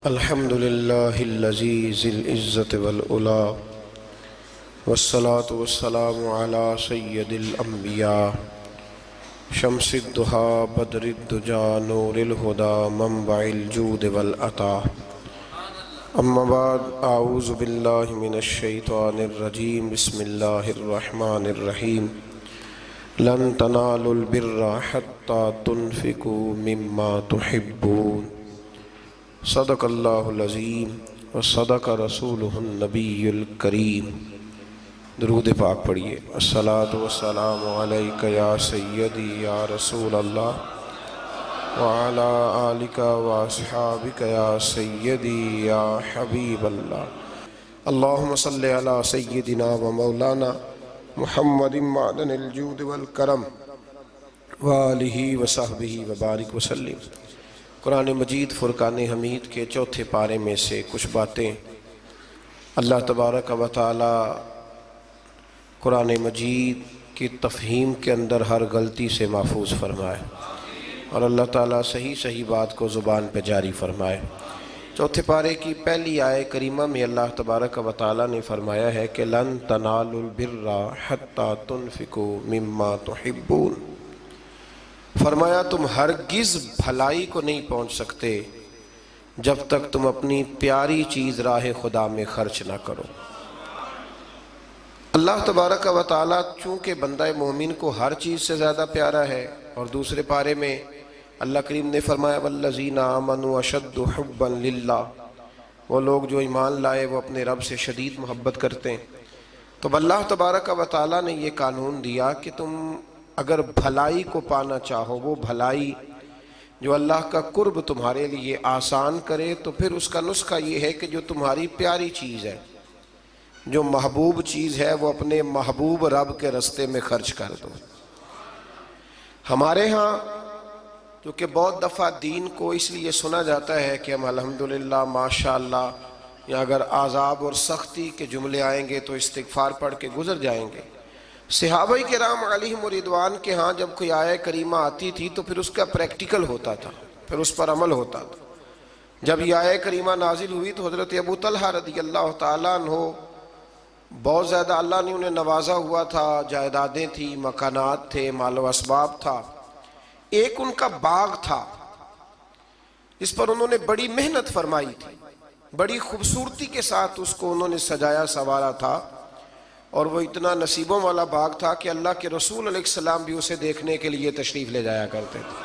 الحمد للہ الذی ذی العزت والعلا والصلاة والسلام علی سید الانبیاء شمس الضحیٰ بدر الدجا نور الہدا منبع الجود والعطا اما بعد اعوذ باللہ من الشیطان الرجیم بسم اللہ الرحمن الرحیم لن تنالوا البر حتی تنفقوا مما تحبون صدق اللہ العظیم وصدق رسولہ النبی الکریم۔ درود پاک پڑھیے۔ الصلاۃ والسلام علیک یا سیدی یا رسول اللہ وعلی آلک واصحابک یا سیدی یا حبیب اللہ۔ اللہم صلی علی سیدنا و مولانا محمد معدن الجود والکرم وآلہ وصحبہ وبارک وسلم۔ قرآن مجید فرقان حمید کے چوتھے پارے میں سے کچھ باتیں اللہ تبارک و تعالی قرآن مجید کی تفہیم کے اندر ہر غلطی سے محفوظ فرمائے اور اللہ تعالیٰ صحیح بات کو زبان پہ جاری فرمائے۔ چوتھے پارے کی پہلی آیت کریمہ میں اللہ تبارک و تعالیٰ نے فرمایا ہے کہ لن تنالوا البر حتی تنفقوا مما تحبون، فرمایا تم ہرگز بھلائی کو نہیں پہنچ سکتے جب تک تم اپنی پیاری چیز راہ خدا میں خرچ نہ کرو۔ اللہ تبارک و تعالیٰ چونکہ بندہ مومن کو ہر چیز سے زیادہ پیارا ہے، اور دوسرے پارے میں اللہ کریم نے فرمایا والذین آمنوا اشد حبا للہ، وہ لوگ جو ایمان لائے وہ اپنے رب سے شدید محبت کرتے ہیں۔ تو اللہ تبارک و تعالیٰ نے یہ قانون دیا کہ تم اگر بھلائی کو پانا چاہو، وہ بھلائی جو اللہ کا قرب تمہارے لیے آسان کرے، تو پھر اس کا نسخہ یہ ہے کہ جو تمہاری پیاری چیز ہے، جو محبوب چیز ہے، وہ اپنے محبوب رب کے رستے میں خرچ کر دو۔ ہمارے ہاں کیونکہ بہت دفعہ دین کو اس لیے سنا جاتا ہے کہ ہم الحمدللہ ماشاءاللہ، یا اگر عذاب اور سختی کے جملے آئیں گے تو استغفار پڑھ کے گزر جائیں گے۔ صحابہ کرام علیہم رضوان کے ہاں جب کوئی آیت کریمہ آتی تھی تو پھر اس کا پریکٹیکل ہوتا تھا، پھر اس پر عمل ہوتا تھا۔ جب یہ آیت کریمہ نازل ہوئی تو حضرت ابو طلحہ رضی اللہ تعالیٰ عنہ بہت زیادہ اللہ نے انہیں نوازا ہوا تھا، جائیدادیں تھیں، مکانات تھے، مال و اسباب تھا۔ ایک ان کا باغ تھا اس پر انہوں نے بڑی محنت فرمائی تھی، بڑی خوبصورتی کے ساتھ اس کو انہوں نے سجایا سنوارا تھا، اور وہ اتنا نصیبوں والا باغ تھا کہ اللہ کے رسول علیہ السلام بھی اسے دیکھنے کے لیے تشریف لے جایا کرتے تھے۔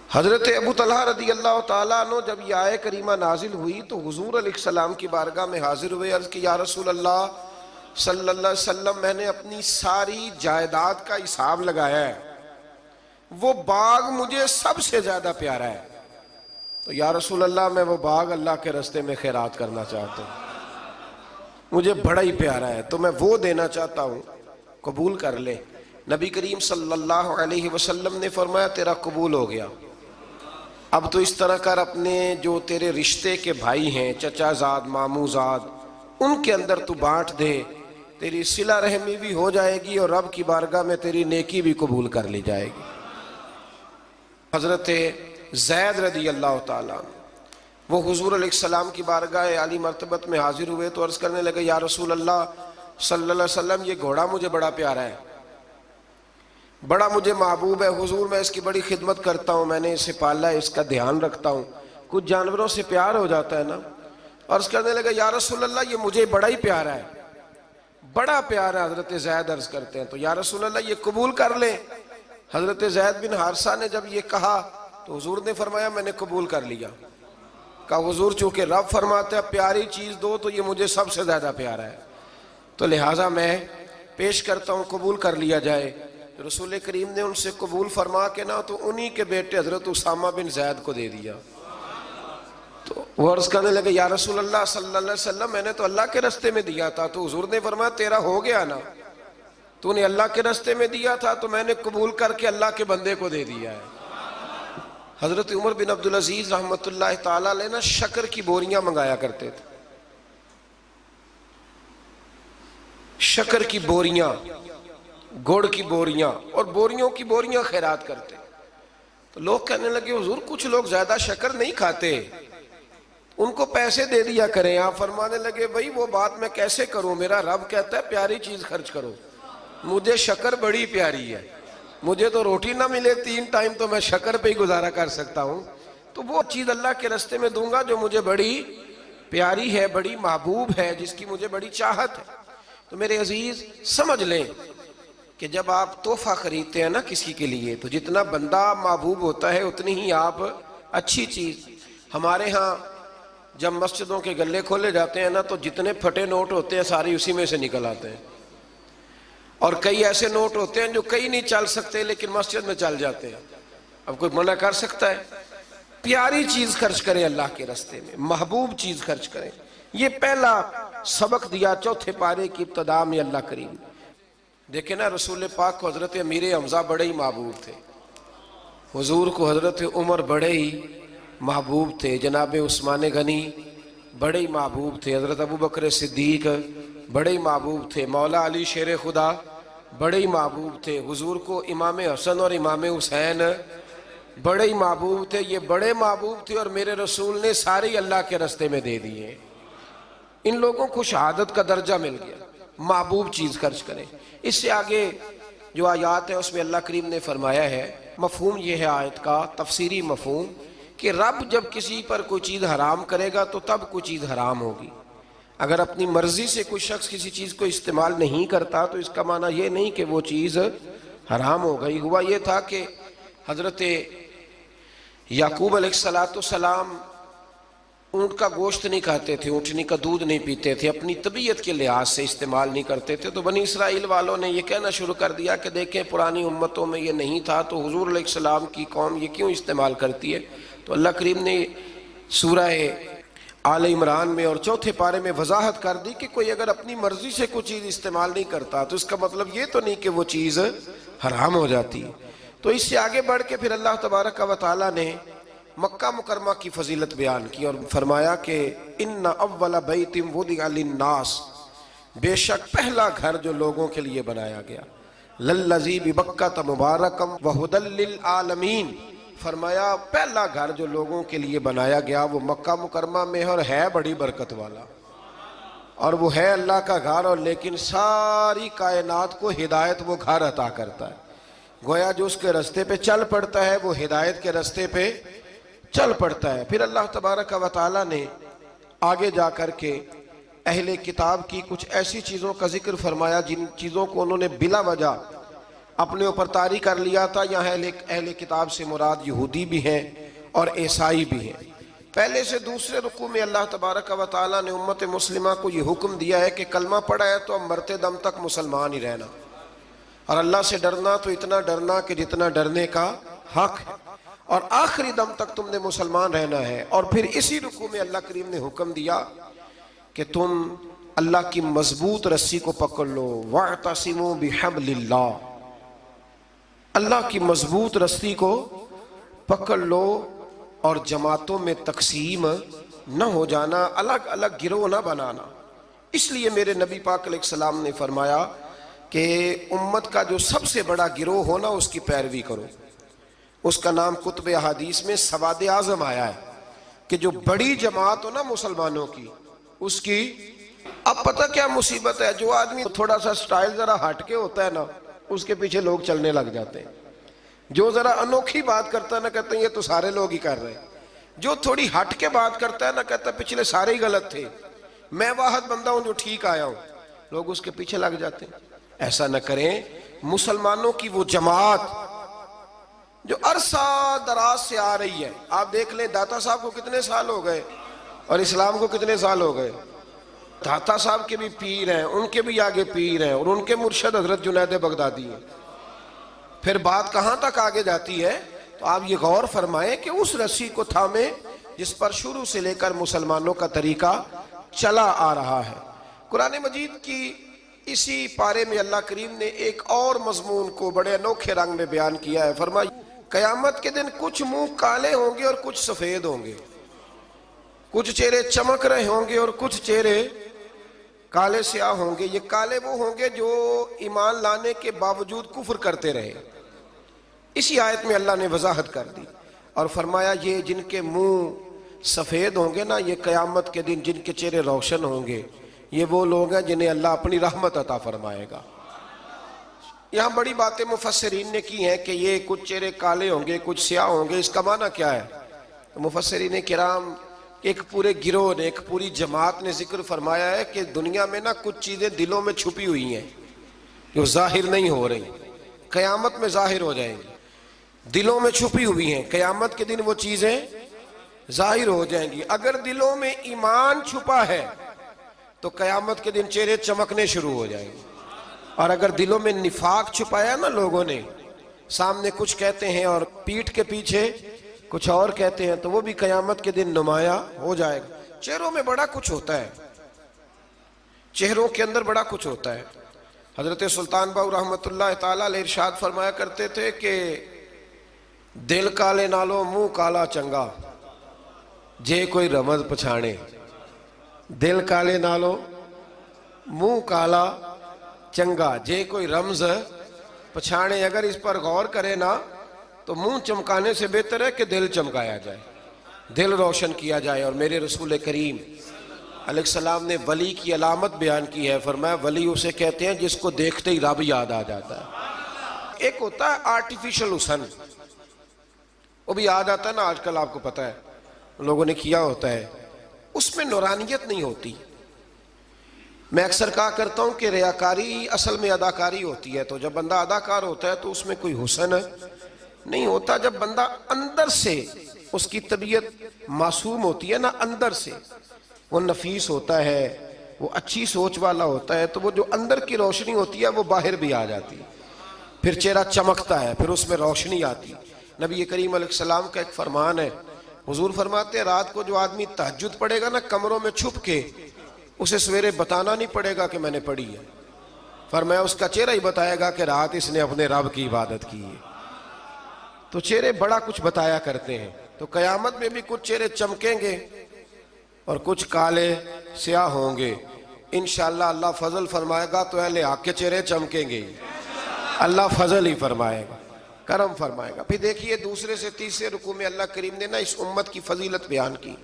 حضرت ابو طلحہ رضی اللہ تعالیٰ عنہ جب یہ آیت کریمہ نازل ہوئی تو حضور علیہ السلام کی بارگاہ میں حاضر ہوئے، عرض کی یا رسول اللہ صلی اللہ علیہ وسلم، میں نے اپنی ساری جائیداد کا حساب لگایا ہے، وہ باغ مجھے سب سے زیادہ پیارا ہے، تو یا رسول اللہ میں وہ باغ اللہ کے راستے میں خیرات کرنا چاہتا ہوں، مجھے بڑا ہی پیارا ہے، تو میں وہ دینا چاہتا ہوں، قبول کر لے۔ نبی کریم صلی اللہ علیہ وسلم نے فرمایا تیرا قبول ہو گیا، اب تو اس طرح کر اپنے جو تیرے رشتے کے بھائی ہیں، چچا زاد، ماموں زاد، ان کے اندر تو بانٹ دے، تیری صلہ رحمی بھی ہو جائے گی اور رب کی بارگاہ میں تیری نیکی بھی قبول کر لی جائے گی۔ حضرت زید رضی اللہ تعالیٰ وہ حضور علیہ السلام کی بارگاہ عالی مرتبت میں حاضر ہوئے تو عرض کرنے لگے یا رسول اللہ صلی اللہ علیہ وسلم، یہ گھوڑا مجھے بڑا پیارا ہے، بڑا مجھے محبوب ہے، حضور میں اس کی بڑی خدمت کرتا ہوں، میں نے اسے پالا ہے، اس کا دھیان رکھتا ہوں۔ کچھ جانوروں سے پیار ہو جاتا ہے نا، عرض کرنے لگے یا رسول اللہ یہ مجھے بڑا ہی پیارا ہے، بڑا پیارا ہے۔ حضرت زید عرض کرتے ہیں تو یا رسول اللہ یہ قبول کر لیں۔ حضرت زید بن حارثہ نے جب یہ کہا تو حضور نے فرمایا میں نے قبول کر لیا۔ کہا حضور چونکہ رب فرماتا ہے پیاری چیز دو تو یہ مجھے سب سے زیادہ پیارا ہے، تو لہٰذا میں پیش کرتا ہوں، قبول کر لیا جائے۔ رسول کریم نے ان سے قبول فرما کے نا تو انہی کے بیٹے حضرت اسامہ بن زید کو دے دیا۔ تو وہ عرض کرنے لگے یا رسول اللہ صلی اللہ علیہ وسلم، میں نے تو اللہ کے راستے میں دیا تھا، تو حضور نے فرمایا تیرا ہو گیا نا، تو نے اللہ کے راستے میں دیا تھا تو میں نے قبول کر کے اللہ کے بندے کو دے دیا ہے۔ حضرت عمر بن عبدالعزیز رحمۃ اللہ تعالیٰ علیہ نا شکر کی بوریاں منگایا کرتے تھے، شکر کی بوریاں، گڑ کی بوریاں، اور بوریوں کی بوریاں خیرات کرتے۔ تو لوگ کہنے لگے حضور کچھ لوگ زیادہ شکر نہیں کھاتے، ان کو پیسے دے دیا کریں. آپ فرمانے لگے بھائی وہ بات میں کیسے کروں, میرا رب کہتا ہے پیاری چیز خرچ کرو. مجھے شکر بڑی پیاری ہے, مجھے تو روٹی نہ ملے 3 ٹائم تو میں شکر پہ ہی گزارا کر سکتا ہوں, تو وہ چیز اللہ کے راستے میں دوں گا جو مجھے بڑی پیاری ہے, بڑی محبوب ہے, جس کی مجھے بڑی چاہت ہے. تو میرے عزیز سمجھ لیں کہ جب آپ تحفہ خریدتے ہیں نا کسی کے لیے, تو جتنا بندہ محبوب ہوتا ہے اتنی ہی آپ اچھی چیز. ہمارے ہاں جب مسجدوں کے گلے کھولے جاتے ہیں نا, تو جتنے پھٹے نوٹ ہوتے ہیں ساری اسی میں سے نکل آتے ہیں, اور کئی ایسے نوٹ ہوتے ہیں جو کئی نہیں چل سکتے لیکن مسجد میں چل جاتے ہیں. اب کوئی منع کر سکتا ہے؟ پیاری چیز خرچ کریں اللہ کے راستے میں, محبوب چیز خرچ کریں. یہ پہلا سبق دیا چوتھے پارے کی ابتدا میں اللہ کریم. دیکھیں نا رسول پاک کو حضرت امیر حمزہ بڑے ہی محبوب تھے, حضور کو حضرت عمر بڑے ہی محبوب تھے, جناب عثمان غنی بڑے ہی محبوب تھے, حضرت ابو بکر صدیق بڑے ہی محبوب تھے, مولا علی شیر خدا بڑے ہی محبوب تھے, حضور کو امام حسن اور امام حسین بڑے ہی محبوب تھے. یہ بڑے محبوب تھے اور میرے رسول نے سارے اللہ کے راستے میں دے دیے. ان لوگوں کو شہادت کا درجہ مل گیا. محبوب چیز خرچ کریں. اس سے آگے جو آیات ہے اس میں اللہ کریم نے فرمایا ہے, مفہوم یہ ہے آیت کا, تفسیری مفہوم, کہ رب جب کسی پر کوئی چیز حرام کرے گا تو تب کوئی چیز حرام ہوگی. اگر اپنی مرضی سے کوئی شخص کسی چیز کو استعمال نہیں کرتا تو اس کا معنی یہ نہیں کہ وہ چیز حرام ہو گئی. ہوا یہ تھا کہ حضرت یعقوب علیہ السلام اونٹ کا گوشت نہیں کھاتے تھے, اونٹنی کا دودھ نہیں پیتے تھے, اپنی طبیعت کے لحاظ سے استعمال نہیں کرتے تھے. تو بنی اسرائیل والوں نے یہ کہنا شروع کر دیا کہ دیکھیں پرانی امتوں میں یہ نہیں تھا, تو حضور علیہ السلام کی قوم یہ کیوں استعمال کرتی ہے. تو اللہ کریم نے سورہ آل عمران میں اور چوتھے پارے میں وضاحت کر دی کہ کوئی اگر اپنی مرضی سے کوئی چیز استعمال نہیں کرتا تو اس کا مطلب یہ تو نہیں کہ وہ چیز حرام ہو جاتی. تو اس سے آگے بڑھ کے پھر اللہ تبارک و تعالیٰ نے مکہ مکرمہ کی فضیلت بیان کی اور فرمایا کہ ان اول بیت وضع للناس, بے شک پہلا گھر جو لوگوں کے لیے بنایا گیا, للذی ببکۃ مبارکا وہدی للعالمین, فرمایا پہلا گھر جو لوگوں کے لیے بنایا گیا وہ مکہ مکرمہ میں اور ہے بڑی برکت والا, اور وہ ہے اللہ کا گھر, اور لیکن ساری کائنات کو ہدایت وہ گھر عطا کرتا ہے. گویا جو اس کے راستے پہ چل پڑتا ہے وہ ہدایت کے راستے پہ چل پڑتا ہے. پھر اللہ تبارک و تعالیٰ نے آگے جا کر کے اہل کتاب کی کچھ ایسی چیزوں کا ذکر فرمایا جن چیزوں کو انہوں نے بلا وجہ اپنے اوپر طاری کر لیا تھا. یہاں اہل کتاب سے مراد یہودی بھی ہیں اور عیسائی بھی ہیں. پہلے سے دوسرے رکوع میں اللہ تبارک و تعالیٰ نے امت مسلمہ کو یہ حکم دیا ہے کہ کلمہ پڑھا ہے تو اب مرتے دم تک مسلمان ہی رہنا, اور اللہ سے ڈرنا تو اتنا ڈرنا کہ جتنا ڈرنے کا حق ہے, اور آخری دم تک تم نے مسلمان رہنا ہے. اور پھر اسی رکوع میں اللہ کریم نے حکم دیا کہ تم اللہ کی مضبوط رسی کو پکڑ لو, وَاعْتَصِمُوا بِحَبْلِ اللَّهِ, اللہ کی مضبوط رسی کو پکڑ لو اور جماعتوں میں تقسیم نہ ہو جانا, الگ الگ گروہ نہ بنانا. اس لیے میرے نبی پاک علیہ السلام نے فرمایا کہ امت کا جو سب سے بڑا گروہ ہونا اس کی پیروی کرو. اس کا نام کتب احادیث میں سواد اعظم آیا ہے کہ جو بڑی جماعت ہو نا مسلمانوں کی اس کی. اب پتہ کیا مصیبت ہے, جو آدمی تھوڑا سا سٹائل ذرا ہٹ کے ہوتا ہے نا اس کے پیچھے لوگ چلنے لگ جاتے ہیں. جو ذرا انوکھی بات کرتا ہے نا کہتے ہیں یہ تو سارے لوگ ہی کر رہے ہیں. جو تھوڑی ہٹ کے بات کرتا ہے نا کہتا ہے پچھلے سارے ہی غلط تھے, میں واحد بندہ ہوں جو ٹھیک آیا ہوں. لوگ اس کے پیچھے لگ جاتے ہیں. ایسا نہ کریں. مسلمانوں کی وہ جماعت جو عرصہ دراز سے آ رہی ہے, آپ دیکھ لیں داتا صاحب کو کتنے سال ہو گئے اور اسلام کو کتنے سال ہو گئے. داتا صاحب کے بھی پیر ہیں, ان کے بھی آگے پیر ہیں, اور ان کے مرشد حضرت جنید بغدادی ہیں. پھر بات کہاں تک آگے جاتی ہے تو آپ یہ غور فرمائیں کہ اس رسی کو تھامیں جس پر شروع سے لے کر مسلمانوں کا طریقہ چلا آ رہا ہے. قرآن مجید کی اسی پارے میں اللہ کریم نے ایک اور مضمون کو بڑے انوکھے رنگ میں بیان کیا ہے. فرمایا قیامت کے دن کچھ منہ کالے ہوں گے اور کچھ سفید ہوں گے, کچھ چہرے چمک رہے ہوں گے اور کچھ چہرے کالے سیاہ ہوں گے. یہ کالے وہ ہوں گے جو ایمان لانے کے باوجود کفر کرتے رہے. اسی آیت میں اللہ نے وضاحت کر دی اور فرمایا یہ جن کے منہ سفید ہوں گے نا، یہ قیامت کے دن جن کے چہرے روشن ہوں گے، یہ وہ لوگ ہیں جنہیں اللہ اپنی رحمت عطا فرمائے گا۔ یہاں بڑی باتیں مفسرین نے کی ہیں کہ یہ کچھ چہرے کالے ہوں گے، کچھ سیاہ ہوں گے، اس کا معنی کیا ہے؟ تو مفسرین کرام ایک پورے گروہ نے، ایک پوری جماعت نے ذکر فرمایا ہے کہ دنیا میں نا کچھ چیزیں دلوں میں چھپی ہوئی ہیں جو ظاہر نہیں ہو رہی، قیامت میں ظاہر ہو جائیں گی۔ دلوں میں چھپی ہوئی ہیں، قیامت کے دن وہ چیزیں ظاہر ہو جائیں گی۔ اگر دلوں میں ایمان چھپا ہے تو قیامت کے دن چہرے چمکنے شروع ہو جائیں گے، اور اگر دلوں میں نفاق چھپایا نا لوگوں نے، سامنے کچھ کہتے ہیں اور پیٹھ کے پیچھے کچھ اور کہتے ہیں، تو وہ بھی قیامت کے دن نمایاں ہو جائے گا۔ چہروں میں بڑا کچھ ہوتا ہے، چہروں کے اندر بڑا کچھ ہوتا ہے۔ حضرت سلطان باؤ رحمۃ اللہ تعالیٰ علیہ ارشاد فرمایا کرتے تھے کہ دل کالے نالو منہ کالا چنگا جے کوئی رمز پچھانے۔ دل کالے نالو منہ کالا چنگا جے کوئی رمز پچھانے۔ اگر اس پر غور کرے نا تو منہ چمکانے سے بہتر ہے کہ دل چمکایا جائے، دل روشن کیا جائے۔ اور میرے رسول کریم علیہ السلام نے ولی کی علامت بیان کی ہے، فرمایا ولی اسے کہتے ہیں جس کو دیکھتے ہی رب یاد آ جاتا ہے۔ ایک ہوتا ہے آرٹیفیشل حسن، وہ بھی یاد آتا ہے نا، آج کل آپ کو پتہ ہے لوگوں نے کیا ہوتا ہے، اس میں نورانیت نہیں ہوتی۔ میں اکثر کہا کرتا ہوں کہ ریاکاری اصل میں اداکاری ہوتی ہے، تو جب بندہ اداکار ہوتا ہے تو اس میں کوئی حسن نہیں ہوتا۔ جب بندہ اندر سے اس کی طبیعت معصوم ہوتی ہے نا، اندر سے وہ نفیس ہوتا ہے، وہ اچھی سوچ والا ہوتا ہے، تو وہ جو اندر کی روشنی ہوتی ہے وہ باہر بھی آ جاتی ہے، پھر چہرہ چمکتا ہے، پھر اس میں روشنی آتی ہے۔ نبی کریم علیہ السلام کا ایک فرمان ہے، حضور فرماتے ہیں رات کو جو آدمی تہجد پڑھے گا نا کمروں میں چھپ کے، اسے سویرے بتانا نہیں پڑے گا کہ میں نے پڑھی ہے، فرمایا اس کا چہرہ ہی بتائے گا کہ رات اس نے اپنے رب کی عبادت کی ہے۔ تو چہرے بڑا کچھ بتایا کرتے ہیں۔ تو قیامت میں بھی کچھ چہرے چمکیں گے اور کچھ کالے سیاہ ہوں گے۔ انشاءاللہ اللہ فضل فرمائے گا تو اہل حق کے چہرے چمکیں گے، اللہ فضل ہی فرمائے گا، کرم فرمائے گا۔ پھر دیکھیے دوسرے سے تیسرے رکوع میں اللہ کریم نے نا اس امت کی فضیلت بیان کی،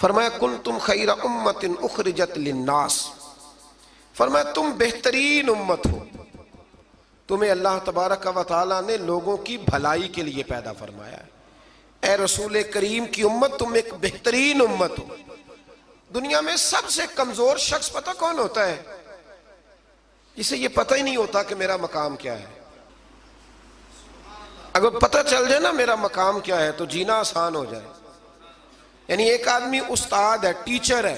فرمایا کنتم خیر امت اخرجت للناس، فرمایا تم بہترین امت ہو، تمہیں اللہ تبارک و تعالیٰ نے لوگوں کی بھلائی کے لیے پیدا فرمایا ہے۔ اے رسول کریم کی امت تم ایک بہترین امت ہو۔ دنیا میں سب سے کمزور شخص پتہ کون ہوتا ہے؟ جسے یہ پتہ ہی نہیں ہوتا کہ میرا مقام کیا ہے۔ اگر پتہ چل جائے نا میرا مقام کیا ہے تو جینا آسان ہو جائے۔ یعنی ایک آدمی استاد ہے، ٹیچر ہے،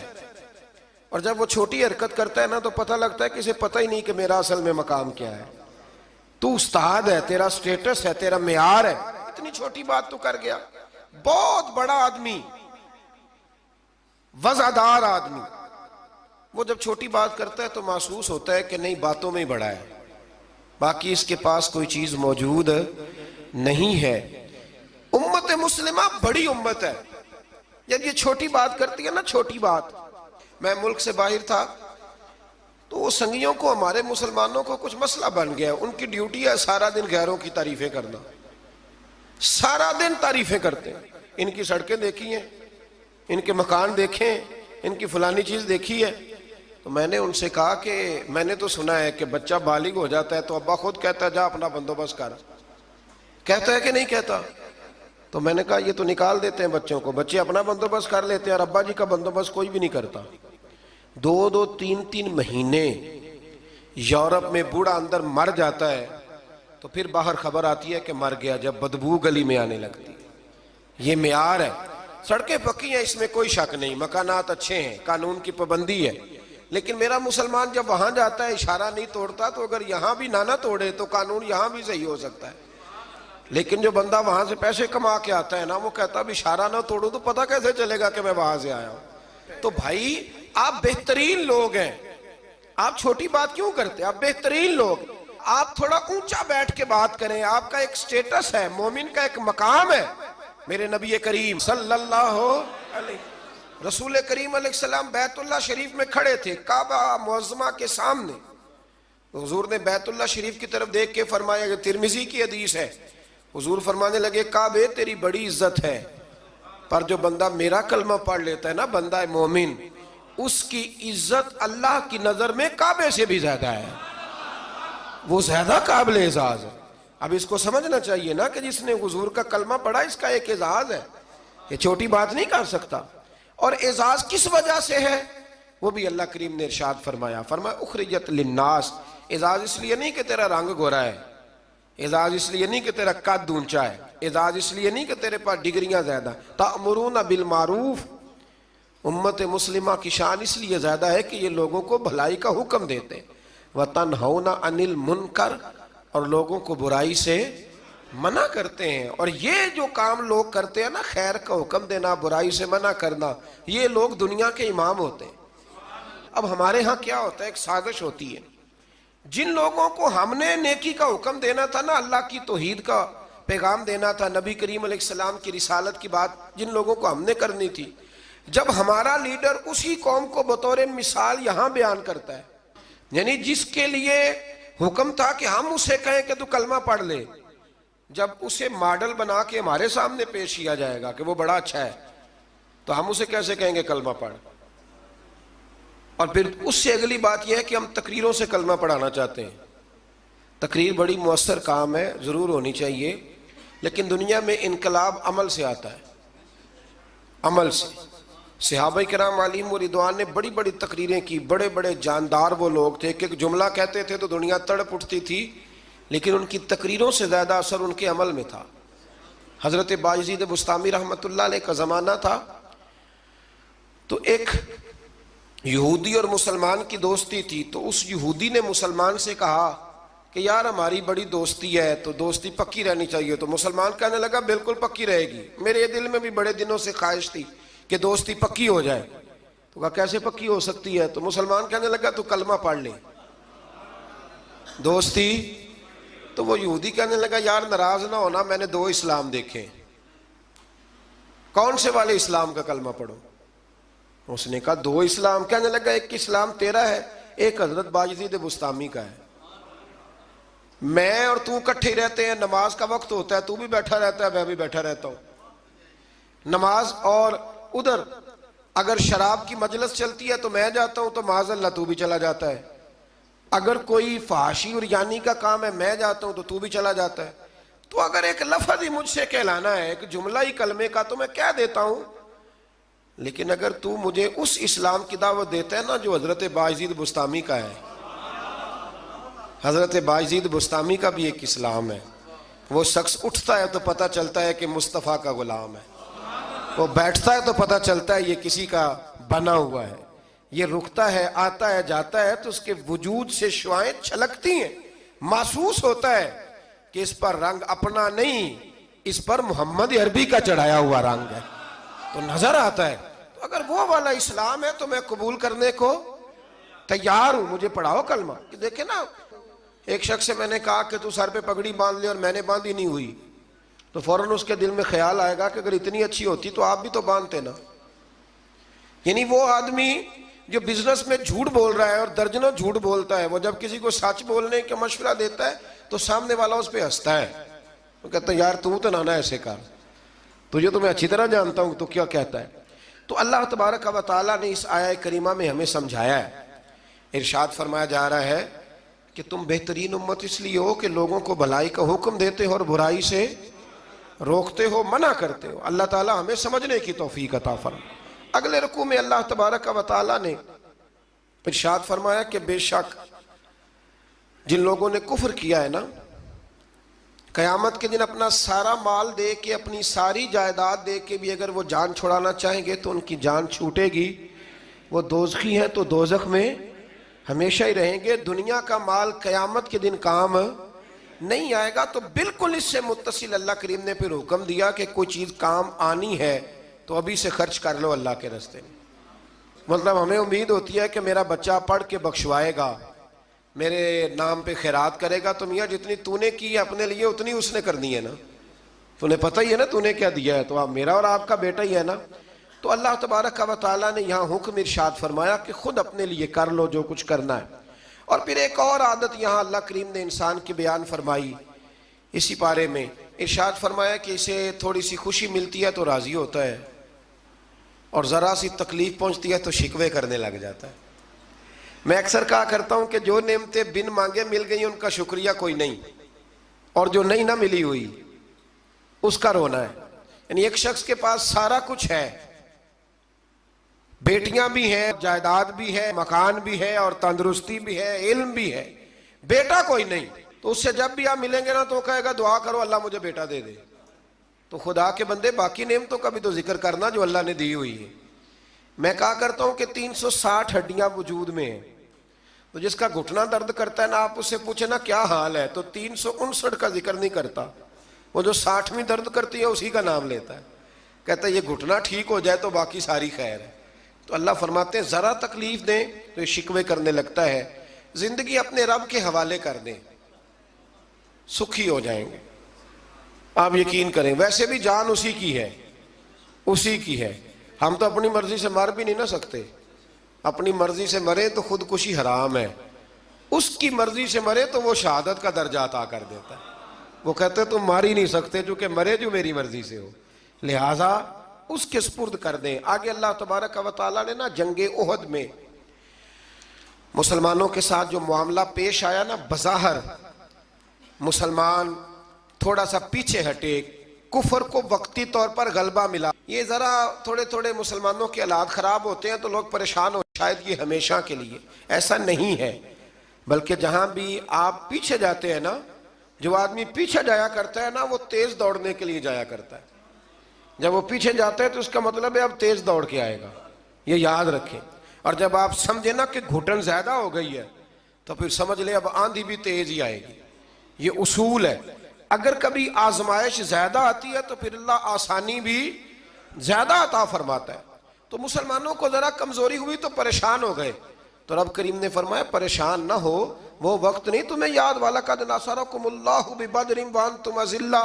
اور جب وہ چھوٹی حرکت کرتا ہے نا تو پتہ لگتا ہے کہ اسے پتہ ہی نہیں کہ میرا اصل میں مقام کیا ہے۔ تو استاد ہے، تیرا سٹیٹس ہے، تیرا معیار ہے، اتنی چھوٹی بات تو کر گیا۔ بہت بڑا آدمی، وزعدار آدمی، وہ جب چھوٹی بات کرتا ہے تو محسوس ہوتا ہے کہ نہیں باتوں میں ہی بڑا ہے، باقی اس کے پاس کوئی چیز موجود نہیں ہے۔ امت مسلمہ بڑی امت ہے، جب یہ چھوٹی بات کرتی ہے نا، چھوٹی بات۔ میں ملک سے باہر تھا تو وہ سنگیوں کو، ہمارے مسلمانوں کو کچھ مسئلہ بن گیا، ان کی ڈیوٹی ہے سارا دن غیروں کی تعریفیں کرنا، سارا دن تعریفیں کرتے ہیں۔ ان کی سڑکیں دیکھی ہیں، ان کے مکان دیکھیں، ان کی فلانی چیز دیکھی ہے۔ تو میں نے ان سے کہا کہ میں نے تو سنا ہے کہ بچہ بالغ ہو جاتا ہے تو ابا خود کہتا ہے جا اپنا بندوبست کر، کہتا ہے کہ نہیں کہتا؟ تو میں نے کہا یہ تو نکال دیتے ہیں بچوں کو، بچے اپنا بندوبست کر لیتے ہیں اور ابا جی کا بندوبست کوئی بھی نہیں کرتا۔ 2-3 مہینے یورپ میں بوڑھا اندر مر جاتا ہے تو پھر باہر خبر آتی ہے کہ مر گیا، جب بدبو گلی میں آنے لگتی ہے۔ یہ معیار ہے۔ سڑکیں پکی ہیں، اس میں کوئی شک نہیں، مکانات اچھے ہیں، قانون کی پابندی ہے، لیکن میرا مسلمان جب وہاں جاتا ہے اشارہ نہیں توڑتا، تو اگر یہاں بھی نہ توڑے تو قانون یہاں بھی صحیح ہو سکتا ہے۔ لیکن جو بندہ وہاں سے پیسے کما کے آتا ہے نا، وہ کہتا اب اشارہ نہ توڑوں تو پتہ کیسے چلے گا کہ میں وہاں سے آیا ہوں۔ تو بھائی آپ بہترین لوگ ہیں، آپ چھوٹی بات کیوں کرتے؟ آپ بہترین لوگ، آپ تھوڑا اونچا بیٹھ کے بات کریں، آپ کا ایک سٹیٹس ہے، مومن کا ایک مقام ہے۔ میرے نبی کریم صلی اللہ علیہ، رسول کریم علیہ السلام بیت اللہ شریف میں کھڑے تھے، کعبہ معظمہ کے سامنے۔ حضور نے بیت اللہ شریف کی طرف دیکھ کے فرمایا، کہ ترمذی کی حدیث ہے، حضور فرمانے لگے کعبے تیری بڑی عزت ہے، پر جو بندہ میرا کلمہ پڑھ لیتا ہے نا، بندہ مومن، اس کی عزت اللہ کی نظر میں کعبے سے بھی زیادہ ہے، وہ زیادہ قابل اعزاز ہے۔ اب اس کو سمجھنا چاہیے نا کہ جس نے حضور کا کلمہ پڑھا اس کا ایک اعزاز ہے، یہ چھوٹی بات نہیں کر سکتا۔ اور اعزاز کس وجہ سے ہے وہ بھی اللہ کریم نے ارشاد فرمایا، اخرجت للناس، اعزاز اس لیے نہیں کہ تیرا رنگ گورا ہے، اعزاز اس لیے نہیں کہ تیرا قد اونچا ہے، اعزاز اس لیے نہیں کہ تیرے پاس ڈگریاں زیادہ، تأمرون بالمعروف، امت مسلمہ کی شان اس لیے زیادہ ہے کہ یہ لوگوں کو بھلائی کا حکم دیتے ہیں، وَتَنْهَوْنَ عَنِ الْمُنْكَرِ، اور لوگوں کو برائی سے منع کرتے ہیں۔ اور یہ جو کام لوگ کرتے ہیں نا، خیر کا حکم دینا، برائی سے منع کرنا، یہ لوگ دنیا کے امام ہوتے ہیں۔ اب ہمارے ہاں کیا ہوتا ہے، ایک سازش ہوتی ہے، جن لوگوں کو ہم نے نیکی کا حکم دینا تھا نا، اللہ کی توحید کا پیغام دینا تھا، نبی کریم علیہ السلام کی رسالت کی بات جن لوگوں کو ہم نے کرنی تھی، جب ہمارا لیڈر اسی قوم کو بطور مثال یہاں بیان کرتا ہے، یعنی جس کے لیے حکم تھا کہ ہم اسے کہیں کہ تو کلمہ پڑھ لے، جب اسے ماڈل بنا کے ہمارے سامنے پیش کیا جائے گا کہ وہ بڑا اچھا ہے، تو ہم اسے کیسے کہیں گے کلمہ پڑھ؟ اور پھر اس سے اگلی بات یہ ہے کہ ہم تقریروں سے کلمہ پڑھانا چاہتے ہیں۔ تقریر بڑی مؤثر کام ہے، ضرور ہونی چاہیے، لیکن دنیا میں انقلاب عمل سے آتا ہے، عمل سے۔ صحابہ کرام علیہم رضوان نے بڑی بڑی تقریریں کی، بڑے بڑے جاندار وہ لوگ تھے کہ ایک جملہ کہتے تھے تو دنیا تڑپ اٹھتی تھی، لیکن ان کی تقریروں سے زیادہ اثر ان کے عمل میں تھا۔ حضرت باجزید بسطامی رحمۃ اللہ علیہ کا زمانہ تھا، تو ایک یہودی اور مسلمان کی دوستی تھی، تو اس یہودی نے مسلمان سے کہا کہ یار ہماری بڑی دوستی ہے تو دوستی پکی رہنی چاہیے، تو مسلمان کہنے لگا بالکل پکی رہے گی، میرے دل میں بھی بڑے دنوں سے خواہش تھی کہ دوستی پکی ہو جائے۔ تو کہا کیسے پکی ہو سکتی ہے؟ تو مسلمان کہنے لگا تو کلمہ پڑھ لے، دوستی۔ تو وہ یہودی کہنے لگا یار ناراض نہ ہونا، میں نے دو اسلام دیکھے، کون سے والے اسلام کا کلمہ پڑھو؟ اس نے کہا دو اسلام۔ کہنے لگا ایک اسلام تیرا ہے، ایک حضرت باجزید بسطامی کا ہے، میں اور تو اکٹھے رہتے ہیں، نماز کا وقت ہوتا ہے تو بھی بیٹھا رہتا ہے، میں بھی بیٹھا رہتا ہوں نماز، اور ادھر اگر شراب کی مجلس چلتی ہے تو میں جاتا ہوں تو معاذ اللہ تو بھی چلا جاتا ہے، اگر کوئی فحاشی اور یعنی کا کام ہے میں جاتا ہوں تو بھی چلا جاتا ہے، تو اگر ایک لفظ ہی مجھ سے کہلانا ہے، ایک جملہ ہی کلمے کا، تو میں کہہ دیتا ہوں، لیکن اگر تو مجھے اس اسلام کی دعوت دیتا ہے نا جو حضرت باجزید بسطامی کا ہے، حضرت باجزید بسطامی کا بھی ایک اسلام ہے، وہ شخص اٹھتا ہے تو پتہ چلتا ہے کہ مصطفیٰ کا غلام ہے، وہ بیٹھتا ہے تو پتہ چلتا ہے یہ کسی کا بنا ہوا ہے، یہ رکتا ہے، آتا ہے، جاتا ہے تو اس کے وجود سے شعائیں چھلکتی ہیں، محسوس ہوتا ہے کہ اس پر رنگ اپنا نہیں، اس پر محمد عربی کا چڑھایا ہوا رنگ ہے، تو نظر آتا ہے۔ تو اگر وہ والا اسلام ہے تو میں قبول کرنے کو تیار ہوں، مجھے پڑھاؤ کلمہ۔ دیکھیں نا، ایک شخص سے میں نے کہا کہ تو سر پہ پگڑی باندھ لے، اور میں نے باندھی نہیں ہوئی، تو فوراً اس کے دل میں خیال آئے گا کہ اگر اتنی اچھی ہوتی تو آپ بھی تو باندھتے نا۔ یعنی وہ آدمی جو بزنس میں جھوٹ بول رہا ہے اور درجنوں جھوٹ بولتا ہے، وہ جب کسی کو سچ بولنے کا مشورہ دیتا ہے تو سامنے والا اس پہ ہنستا ہے، وہ کہتا ہے یار تو نہ ایسے کر، تجھے تو میں اچھی طرح جانتا ہوں تو کیا کہتا ہے۔ تو اللہ تبارک و تعالیٰ نے اس آیہ کریمہ میں ہمیں سمجھایا ہے، ارشاد فرمایا جا رہا ہے کہ تم بہترین امت اس لیے ہو کہ لوگوں کو بھلائی کا حکم دیتے ہو اور برائی سے روکتے ہو، منع کرتے ہو۔ اللہ تعالیٰ ہمیں سمجھنے کی توفیق عطا فرمائے۔ اگلے رکوع میں اللہ تبارک و تعالیٰ نے ارشاد فرمایا کہ بے شک جن لوگوں نے کفر کیا ہے نا، قیامت کے دن اپنا سارا مال دے کے، اپنی ساری جائیداد دے کے بھی اگر وہ جان چھڑانا چاہیں گے تو ان کی جان چھوٹے گی، وہ دوزخی ہیں تو دوزخ میں ہمیشہ ہی رہیں گے، دنیا کا مال قیامت کے دن کام نہیں آئے گا۔ تو بالکل اس سے متصل اللہ کریم نے پھر حکم دیا کہ کوئی چیز کام آنی ہے تو ابھی سے خرچ کر لو اللہ کے راستے میں۔ مطلب ہمیں امید ہوتی ہے کہ میرا بچہ پڑھ کے بخشوائے گا، میرے نام پہ خیرات کرے گا، تو میاں جتنی تو نے کی ہے اپنے لیے اتنی اس نے کرنی ہے نا، تمہیں پتہ ہی ہے نا تو نے کیا دیا ہے، تو آپ میرا اور آپ کا بیٹا ہی ہے نا۔ تو اللہ تبارک و تعالیٰ نے یہاں حکم ارشاد فرمایا کہ خود اپنے لیے کر لو جو کچھ کرنا ہے۔ اور پھر ایک اور عادت یہاں اللہ کریم نے انسان کی بیان فرمائی اسی پارے میں، ارشاد فرمایا کہ اسے تھوڑی سی خوشی ملتی ہے تو راضی ہوتا ہے، اور ذرا سی تکلیف پہنچتی ہے تو شکوے کرنے لگ جاتا ہے. میں اکثر کہا کرتا ہوں کہ جو نعمتیں بن مانگے مل گئی ان کا شکریہ کوئی نہیں، اور جو نہیں نہ ملی ہوئی اس کا رونا ہے. یعنی ایک شخص کے پاس سارا کچھ ہے، بیٹیاں بھی ہیں، جائیداد بھی ہے، مکان بھی ہے، اور تندرستی بھی ہے، علم بھی ہے، بیٹا کوئی نہیں، تو اس سے جب بھی آپ ملیں گے نا تو کہے گا دعا کرو اللہ مجھے بیٹا دے دے. تو خدا کے بندے باقی نعمتوں کا بھی تو ذکر کرنا جو اللہ نے دی ہوئی ہے. میں کہا کرتا ہوں کہ 360 ہڈیاں وجود میں ہیں، تو جس کا گھٹنا درد کرتا ہے نا آپ اس سے پوچھیں نا کیا حال ہے تو 359 کا ذکر نہیں کرتا، وہ جو 60ویں درد کرتی ہے اسی کا نام لیتا ہے، کہتا ہے یہ گھٹنا ٹھیک ہو جائے تو باقی ساری خیر ہے. تو اللہ فرماتے ہیں ذرا تکلیف دیں تو یہ شکوے کرنے لگتا ہے. زندگی اپنے رب کے حوالے کر دیں، سکھی ہو جائیں گے. آپ یقین کریں ویسے بھی جان اسی کی ہے، اسی کی ہے. ہم تو اپنی مرضی سے مر بھی نہیں نہ سکتے، اپنی مرضی سے مرے تو خودکشی حرام ہے، اس کی مرضی سے مرے تو وہ شہادت کا درجہ عطا کر دیتا ہے. وہ کہتے تم مار ہی نہیں سکتے چونکہ مرے جو میری مرضی سے ہو، لہٰذا اس کے سپرد کر دیں. آگے اللہ تبارک و تعالیٰ نے نا جنگ احد میں مسلمانوں کے ساتھ جو معاملہ پیش آیا نا، بظاہر مسلمان تھوڑا سا پیچھے ہٹے، کفر کو وقتی طور پر غلبہ ملا. یہ ذرا تھوڑے تھوڑے مسلمانوں کے حالات خراب ہوتے ہیں تو لوگ پریشان ہو، شاید یہ ہمیشہ کے لیے. ایسا نہیں ہے، بلکہ جہاں بھی آپ پیچھے جاتے ہیں نا، جو آدمی پیچھے جایا کرتا ہے نا وہ تیز دوڑنے کے لیے جایا کرتا ہے. جب وہ پیچھے جاتا ہے تو اس کا مطلب ہے اب تیز دوڑ کے آئے گا، یہ یاد رکھیں. اور جب آپ سمجھیں نا کہ گھٹن زیادہ ہو گئی ہے تو پھر سمجھ لیں اب آندھی بھی تیز ہی آئے گی. یہ اصول ہے. اگر کبھی آزمائش زیادہ آتی ہے تو پھر اللہ آسانی بھی زیادہ عطا فرماتا ہے. تو مسلمانوں کو ذرا کمزوری ہوئی تو پریشان ہو گئے، تو رب کریم نے فرمایا پریشان نہ ہو، وہ وقت نہیں تمہیں یاد والا قد نصرکم اللہ ببدر وانتم اذلہ،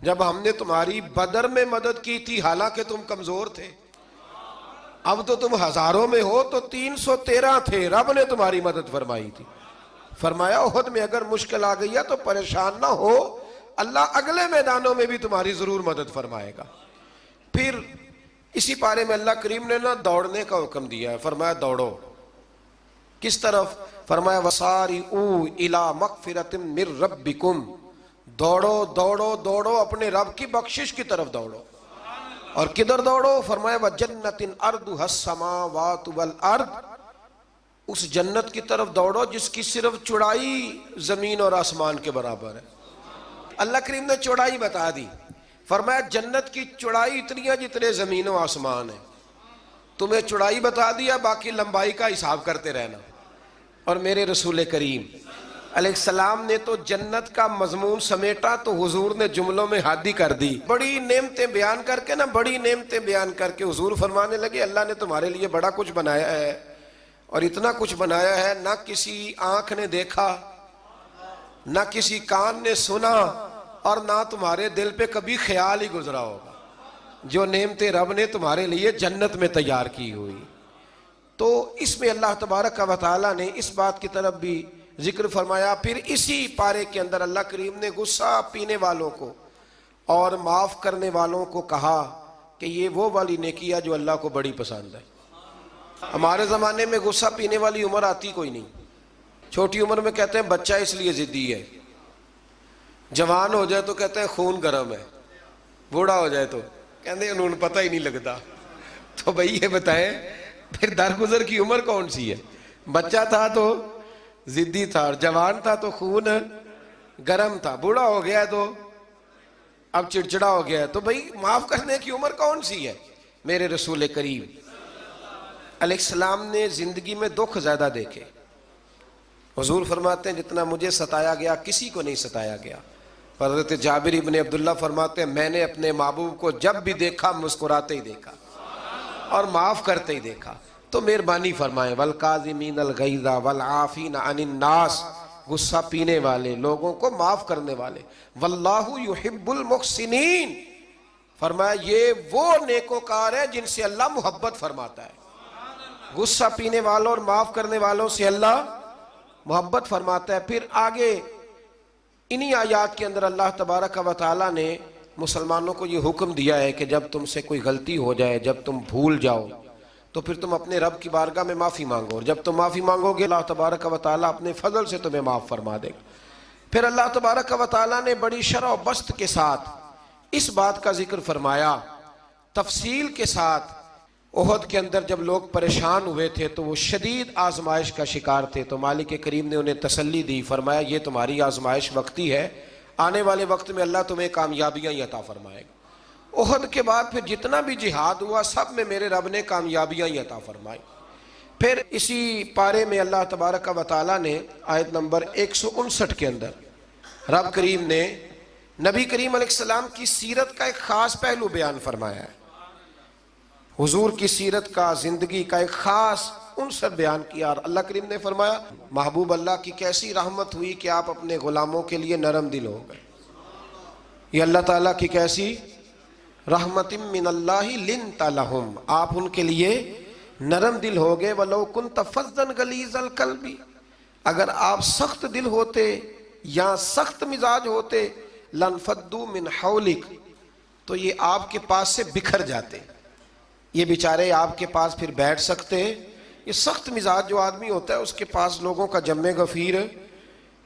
جب ہم نے تمہاری بدر میں مدد کی تھی حالانکہ تم کمزور تھے. اب تو تم ہزاروں میں ہو تو 313 تھے، رب نے تمہاری مدد فرمائی تھی. فرمایا احد میں اگر مشکل آ گئی ہے تو پریشان نہ ہو، اللہ اگلے میدانوں میں بھی تمہاری ضرور مدد فرمائے گا. پھر اسی پارے میں اللہ کریم نے نا دوڑنے کا حکم دیا ہے. فرمایا دوڑو. کس طرف؟ فرمایا وَسَارِعُوا إِلَىٰ مَغْفِرَةٍ مِّن رَبِّكُمْ، دوڑو دوڑو دوڑو اپنے رب کی بخشش کی طرف دوڑو. اور کدھر دوڑو؟ فرمایا وَجَنَّةٍ أَرْضُهَا السَّمَاوَاتُ وَالْأَرْضُ، اس جنت کی طرف دوڑو جس کی صرف چوڑائی زمین اور آسمان کے برابر ہے. اللہ کریم نے چوڑائی بتا دی. فرمایا جنت کی چوڑائی اتنی ہے جتنے زمین و آسمان ہے. تمہیں چوڑائی بتا دیا، باقی لمبائی کا حساب کرتے رہنا. اور میرے رسول کریم علیہ السلام نے تو جنت کا مضمون سمیٹا تو حضور نے جملوں میں حادی کر دی. بڑی نعمتیں بیان کر کے نا، بڑی نعمتیں بیان کر کے حضور فرمانے لگے اللہ نے تمہارے لیے بڑا کچھ بنایا ہے، اور اتنا کچھ بنایا ہے نہ کسی آنکھ نے دیکھا، نہ کسی کان نے سنا، اور نہ تمہارے دل پہ کبھی خیال ہی گزرا ہوگا، جو نعمتیں رب نے تمہارے لیے جنت میں تیار کی ہوئی. تو اس میں اللہ تبارک و تعالیٰ نے اس بات کی طرف بھی ذکر فرمایا. پھر اسی پارے کے اندر اللہ کریم نے غصہ پینے والوں کو اور معاف کرنے والوں کو کہا کہ یہ وہ والی نیکی ہے جو اللہ کو بڑی پسند ہے. ہمارے زمانے میں غصہ پینے والی عمر آتی کوئی نہیں. چھوٹی عمر میں کہتے ہیں بچہ اس لیے ضدی ہے، جوان ہو جائے تو کہتے ہیں خون گرم ہے، بوڑھا ہو جائے تو کہتے ہیں انہوں نے پتہ ہی نہیں لگتا. تو بھئی یہ بتائیں پھر درگزر کی عمر کون سی ہے؟ بچہ تھا تو ضدی تھا، اور جوان تھا تو خون گرم تھا، بوڑھا ہو گیا تو اب چڑچڑا ہو گیا. تو بھئی معاف کرنے کی عمر کون سی ہے؟ میرے رسول کریم علیہ السلام نے زندگی میں دکھ زیادہ دیکھے. حضور فرماتے ہیں جتنا مجھے ستایا گیا کسی کو نہیں ستایا گیا. حضرت جابر ابن عبداللہ فرماتے ہیں میں نے اپنے محبوب کو جب بھی دیکھا مسکراتے ہی دیکھا اور معاف کرتے ہی دیکھا. تو مہربانی فرمائیں والکاظمین الغیظ والعافین عن الناس، غصہ پینے والے، لوگوں کو معاف کرنے والے. واللہ یحب المحسنین، فرمایا یہ وہ نیکوکار ہے جن سے اللہ محبت فرماتا ہے. غصہ پینے والوں اور معاف کرنے والوں سے اللہ محبت فرماتا ہے. پھر آگے انہی آیات کے اندر اللہ تبارک و تعالیٰ نے مسلمانوں کو یہ حکم دیا ہے کہ جب تم سے کوئی غلطی ہو جائے، جب تم بھول جاؤ، تو پھر تم اپنے رب کی بارگاہ میں معافی مانگو، اور جب تم معافی مانگو گے اللہ تبارک و تعالیٰ اپنے فضل سے تمہیں معاف فرما دے گا۔ پھر اللہ تبارک و تعالیٰ نے بڑی شرح و بسط کے ساتھ اس بات کا ذکر فرمایا، تفصیل کے ساتھ۔ احد کے اندر جب لوگ پریشان ہوئے تھے تو وہ شدید آزمائش کا شکار تھے، تو مالک کریم نے انہیں تسلی دی، فرمایا یہ تمہاری آزمائش وقتی ہے، آنے والے وقت میں اللہ تمہیں کامیابیاں ہی عطا فرمائے گا۔ احد کے بعد پھر جتنا بھی جہاد ہوا سب میں میرے رب نے کامیابیاں ہی عطا فرمائی۔ پھر اسی پارے میں اللہ تبارک و تعالیٰ نے آیت نمبر 159 کے اندر رب کریم نے نبی کریم علیہ السلام کی سیرت کا ایک خاص پہلو بیان فرمایا ہے، حضور کی سیرت کا، زندگی کا ایک خاص عنصر بیان کیا، اور اللہ کریم نے فرمایا محبوب اللہ کی کیسی رحمت ہوئی کہ آپ اپنے غلاموں کے لیے نرم دل ہو گئے۔ یہ اللہ تعالیٰ کی کیسی رحمت من اللہ لنت لہم، آپ ان کے لیے نرم دل ہو گئے۔ وَلَوْ كُنْتَ فَظًّا غَلِيظَ الْقَلْبِ، اگر آپ سخت دل ہوتے یا سخت مزاج ہوتے، لَانْفَضُّوا مِنْ حَوْلِكَ، تو یہ آپ کے پاس سے بکھر جاتے، یہ بیچارے آپ کے پاس پھر بیٹھ سکتے۔ یہ سخت مزاج جو آدمی ہوتا ہے اس کے پاس لوگوں کا جمع غفیر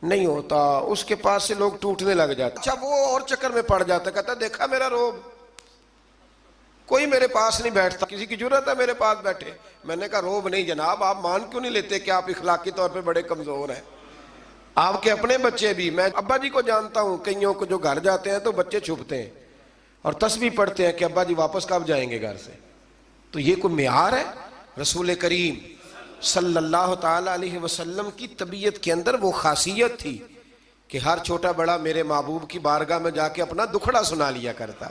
نہیں ہوتا، اس کے پاس سے لوگ ٹوٹنے لگ جاتے۔ اچھا وہ اور چکر میں پڑ جاتا، کہتا دیکھا میرا روب، کوئی میرے پاس نہیں بیٹھتا، کسی کی جرت ہے میرے پاس بیٹھے؟ میں نے کہا روب نہیں جناب، آپ مان کیوں نہیں لیتے کہ آپ اخلاقی طور پہ بڑے کمزور ہیں؟ آپ کے اپنے بچے بھی، میں ابا جی کو جانتا ہوں، کئیوں کو جو گھر جاتے ہیں تو بچے چھپتے ہیں اور تسبیح پڑھتے ہیں کہ ابا جی واپس کب جائیں گے گھر سے۔ تو یہ کوئی معیار ہے؟ رسول کریم صلی اللہ تعالیٰ علیہ وسلم کی طبیعت کے اندر وہ خاصیت تھی کہ ہر چھوٹا بڑا میرے محبوب کی بارگاہ میں جا کے اپنا دکھڑا سنا لیا کرتا۔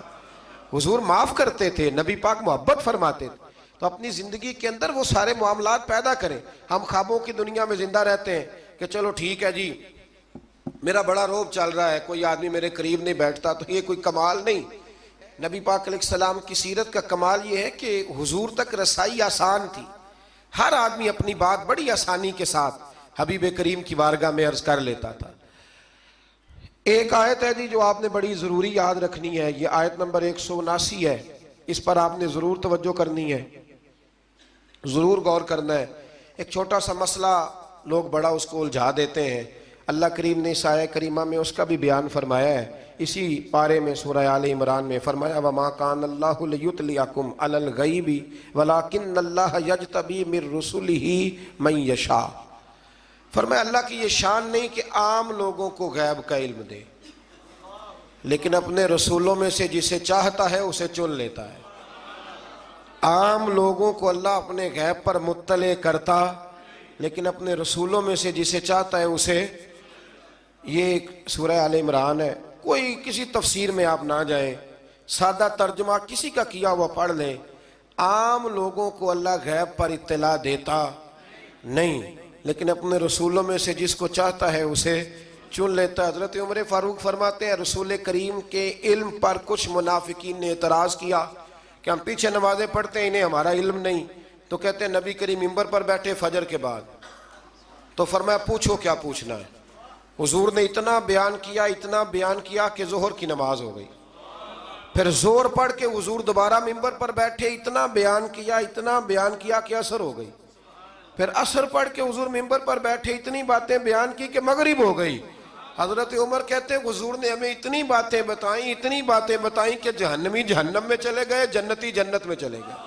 حضور معاف کرتے تھے، نبی پاک محبت فرماتے تھے، تو اپنی زندگی کے اندر وہ سارے معاملات پیدا کریں۔ ہم خوابوں کی دنیا میں زندہ رہتے ہیں کہ چلو ٹھیک ہے جی میرا بڑا روب چل رہا ہے، کوئی آدمی میرے قریب نہیں بیٹھتا، تو یہ کوئی کمال نہیں۔ نبی پاک علیہ السلام کی سیرت کا کمال یہ ہے کہ حضور تک رسائی آسان تھی، ہر آدمی اپنی بات بڑی آسانی کے ساتھ حبیب کریم کی بارگاہ میں عرض کر لیتا تھا۔ ایک آیت ہے جی جو آپ نے بڑی ضروری یاد رکھنی ہے، یہ آیت نمبر 179 ہے، اس پر آپ نے ضرور توجہ کرنی ہے، ضرور غور کرنا ہے۔ ایک چھوٹا سا مسئلہ لوگ بڑا اس کو الجھا دیتے ہیں، اللہ کریم نے اس آیہ کریمہ میں اس کا بھی بیان فرمایا ہے۔ اسی پارے میں سورہ آل عمران میں فرمایا وَمَا كَانَ اللَّهُ لِيُطْلِعَكُمْ عَلَى الْغَيْبِ وَلَكِنَّ اللَّهَ يَجْتَبِي مِن رُّسُلِهِ مَن يَشَاءُ، فرمایا اللہ کی یہ شان نہیں کہ عام لوگوں کو غیب کا علم دے، لیکن اپنے رسولوں میں سے جسے چاہتا ہے اسے چن لیتا ہے۔ عام لوگوں کو اللہ اپنے غیب پر مطلع کرتا، لیکن اپنے رسولوں میں سے جسے چاہتا ہے اسے، یہ سورہ آل عمران ہے، کوئی کسی تفسیر میں آپ نہ جائیں، سادہ ترجمہ کسی کا کیا ہوا پڑھ لیں، عام لوگوں کو اللہ غیب پر اطلاع دیتا نہیں، لیکن اپنے رسولوں میں سے جس کو چاہتا ہے اسے چن لیتا ہے۔ حضرت عمر فاروق فرماتے ہیں رسول کریم کے علم پر کچھ منافقین نے اعتراض کیا کہ ہم پیچھے نمازیں پڑھتے ہیں انہیں ہمارا علم نہیں، تو کہتے ہیں نبی کریم منبر پر بیٹھے فجر کے بعد، تو فرمایا پوچھو کیا پوچھنا ہے۔ حضور نے اتنا بیان کیا کہ ظہر کی نماز ہو گئی، پھر زور پڑھ کے حضور دوبارہ منبر پر بیٹھے، اتنا بیان کیا کہ عصر ہو گئی، پھر عصر پڑھ کے حضور منبر پر بیٹھے، اتنی باتیں بیان کی کہ مغرب ہو گئی۔ حضرت عمر کہتے ہیں حضور نے ہمیں اتنی باتیں بتائیں کہ جہنمی جہنم میں چلے گئے، جنتی جنت میں چلے گئے۔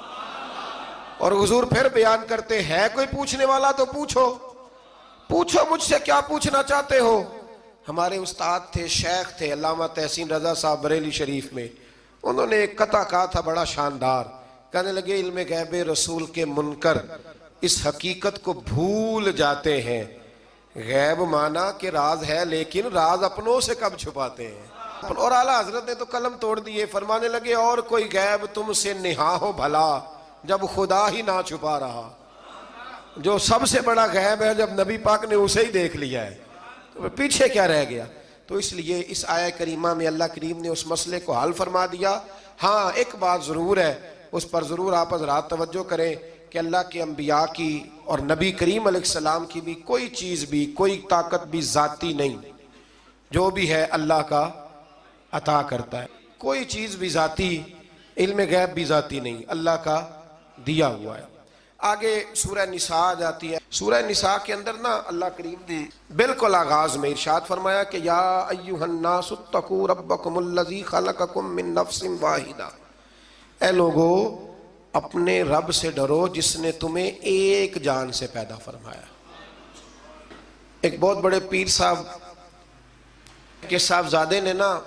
اور حضور پھر بیان کرتے ہے کوئی پوچھنے والا تو پوچھو مجھ سے کیا پوچھنا چاہتے ہو۔ ہمارے استاد تھے، شیخ تھے علامہ تحسین رضا صاحب بریلی شریف میں، انہوں نے ایک قطعہ کہا تھا بڑا شاندار، کہنے لگے علم غیب رسول کے منکر اس حقیقت کو بھول جاتے ہیں، غیب مانا کہ راز ہے لیکن راز اپنوں سے کب چھپاتے ہیں۔ اور اعلیٰ حضرت نے تو قلم توڑ دیے، فرمانے لگے اور کوئی غیب تم سے نہا ہو بھلا جب خدا ہی نہ چھپا رہا، جو سب سے بڑا غیب ہے جب نبی پاک نے اسے ہی دیکھ لیا ہے تو پیچھے کیا رہ گیا۔ تو اس لیے اس آیہ کریمہ میں اللہ کریم نے اس مسئلے کو حل فرما دیا۔ ہاں ایک بات ضرور ہے، اس پر ضرور آپ حضرات توجہ کریں کہ اللہ کے انبیاء کی اور نبی کریم علیہ السلام کی بھی کوئی چیز بھی، کوئی طاقت بھی ذاتی نہیں، جو بھی ہے اللہ کا عطا کرتا ہے۔ کوئی چیز بھی ذاتی، علم غیب بھی ذاتی نہیں، اللہ کا دیا ہوا ہے۔ آگے سورہ نساء آ جاتی ہے۔ سورہ نساء کے اندر نا اللہ کریم نے بالکل آغاز میں ارشاد فرمایا کہ یا ایھا الناس اتقوا ربکم الذی خلقکم من نفس واحدہ، اے لوگو اپنے رب سے ڈرو جس نے تمہیں ایک جان سے پیدا فرمایا۔ ایک بہت بڑے پیر صاحب کے صاحبزادے نے نا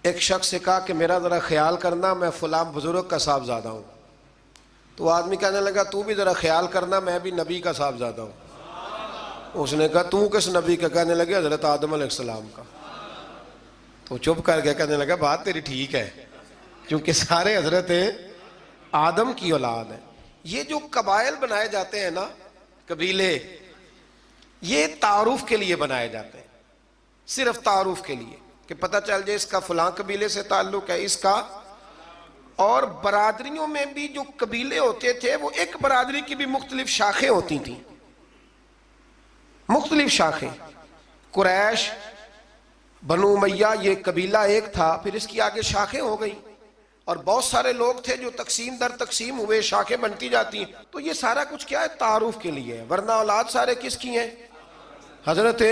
ایک شخص سے کہا کہ میرا ذرا خیال کرنا، میں فلاں بزرگ کا صاحبزادہ ہوں۔ تو آدمی کہنے لگا تو بھی ذرا خیال کرنا، میں بھی نبی کا صاحبزادہ ہوں۔ اس نے کہا تو کس نبی کا؟ کہنے لگے حضرت آدم علیہ السلام کا۔ تو چپ کر کے کہنے لگا بات تیری ٹھیک ہے، کیونکہ سارے حضرت آدم کی اولاد ہیں۔ یہ جو قبائل بنائے جاتے ہیں نا، قبیلے، یہ تعارف کے لیے بنائے جاتے ہیں، صرف تعارف کے لیے کہ پتہ چل جائے اس کا فلاں قبیلے سے تعلق ہے، اس کا۔ اور برادریوں میں بھی جو قبیلے ہوتے تھے وہ ایک برادری کی بھی مختلف شاخیں ہوتی تھیں، مختلف شاخیں۔ قریش، بنو امیہ یہ قبیلہ ایک تھا، پھر اس کی آگے شاخیں ہو گئی اور بہت سارے لوگ تھے جو تقسیم در تقسیم ہوئے، شاخیں بنتی جاتی ہیں۔ تو یہ سارا کچھ کیا ہے؟ تعارف کے لیے ہے، ورنہ اولاد سارے کس کی ہیں؟ حضرت۔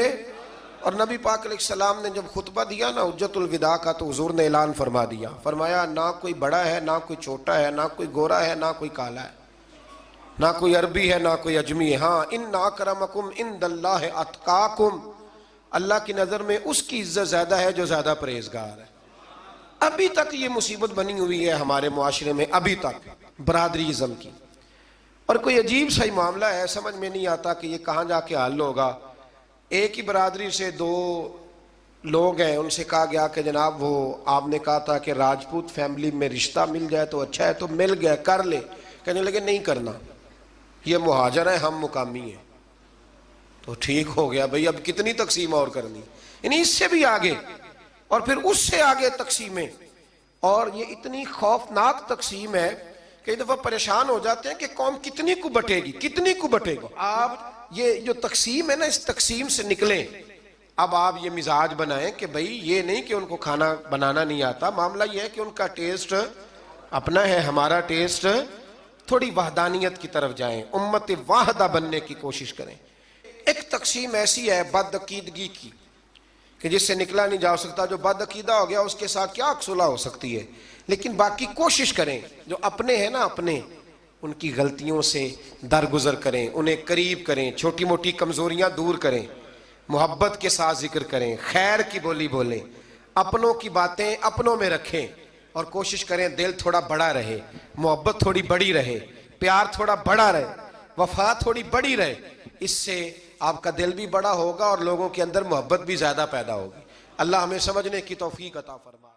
اور نبی پاک علیہ السلام نے جب خطبہ دیا نا حجت الوداع کا، تو حضور نے اعلان فرما دیا، فرمایا نہ کوئی بڑا ہے، نہ کوئی چھوٹا ہے، نہ کوئی گورا ہے، نہ کوئی کالا ہے، نہ کوئی عربی ہے، نہ کوئی اجمی ہے۔ ہاں، ان اکرمکم عند اللہ اتقاکم، اللہ کی نظر میں اس کی عزت زیادہ ہے جو زیادہ پرہیزگار ہے۔ ابھی تک یہ مصیبت بنی ہوئی ہے ہمارے معاشرے میں، ابھی تک برادریزم کی۔ اور کوئی عجیب سا ہی معاملہ ہے، سمجھ میں نہیں آتا کہ یہ کہاں جا کے حل ہوگا۔ ایک ہی برادری سے دو لوگ ہیں، ان سے کہا گیا کہ جناب وہ آپ نے کہا تھا کہ راجپوت فیملی میں رشتہ مل جائے تو اچھا ہے، تو مل گیا، کر لے۔ کہنے لگے نہیں کرنا، یہ مہاجر ہیں، ہم مقامی ہیں۔ تو ٹھیک ہو گیا بھئی، اب کتنی تقسیم اور کرنی، یعنی اس سے بھی آگے اور پھر اس سے آگے تقسیمیں۔ اور یہ اتنی خوفناک تقسیم ہے کئی دفعہ پریشان ہو جاتے ہیں کہ قوم کتنی کو بٹے گی، کتنی کو بٹے گا۔ آپ یہ جو تقسیم ہے نا، اس تقسیم سے نکلیں۔ اب آپ یہ مزاج بنائیں کہ بھئی یہ نہیں کہ ان کو کھانا بنانا نہیں آتا، معاملہ یہ ہے کہ ان کا ٹیسٹ اپنا ہے، ہمارا ٹیسٹ، تھوڑی وحدانیت کی طرف جائیں، امت واحدہ بننے کی کوشش کریں۔ ایک تقسیم ایسی ہے بد عقیدگی کی کہ جس سے نکلا نہیں جا سکتا، جو بد عقیدہ ہو گیا اس کے ساتھ کیا صلح ہو سکتی ہے، لیکن باقی کوشش کریں، جو اپنے ہیں نا اپنے، ان کی غلطیوں سے درگزر کریں، انہیں قریب کریں، چھوٹی موٹی کمزوریاں دور کریں، محبت کے ساتھ ذکر کریں، خیر کی بولی بولیں، اپنوں کی باتیں اپنوں میں رکھیں، اور کوشش کریں دل تھوڑا بڑا رہے، محبت تھوڑی بڑی رہے، پیار تھوڑا بڑا رہے، وفا تھوڑی بڑی رہے۔ اس سے آپ کا دل بھی بڑا ہوگا اور لوگوں کے اندر محبت بھی زیادہ پیدا ہوگی۔ اللہ ہمیں سمجھنے کی توفیق عطا فرمائے۔